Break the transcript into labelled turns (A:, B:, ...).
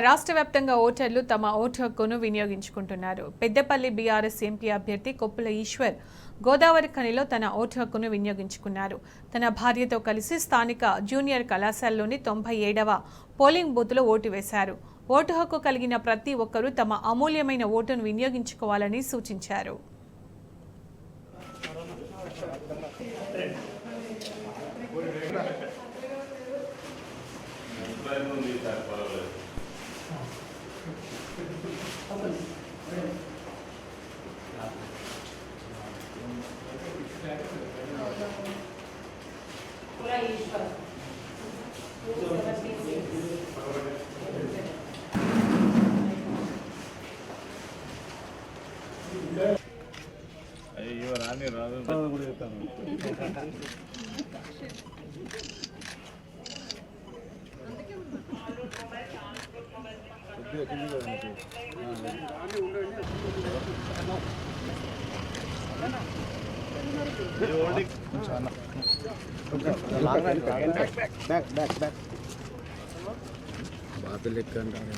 A: రాష్ట్ర వ్యాప్తంగా ఓటర్లు తమ ఓటు హక్కును వినియోగించుకుంటున్నారు. పెద్దపల్లి బీఆర్ఎస్ ఎంపీ అభ్యర్థి కొప్పుల ఈశ్వర్ గోదావరి ఖనిలో తన ఓటు హక్కును వినియోగించుకున్నారు. తన భార్యతో కలిసి స్థానిక జూనియర్ కళాశాలలోని 97వ పోలింగ్ బూత్లో ఓటు వేశారు. ఓటు హక్కు కలిగిన ప్రతి ఒక్కరూ తమ అమూల్యమైన ఓటును వినియోగించుకోవాలని సూచించారు.
B: అయ్యో రాని రాదు కూడా చెప్తాను. బాతులు లెక్క అంటారు.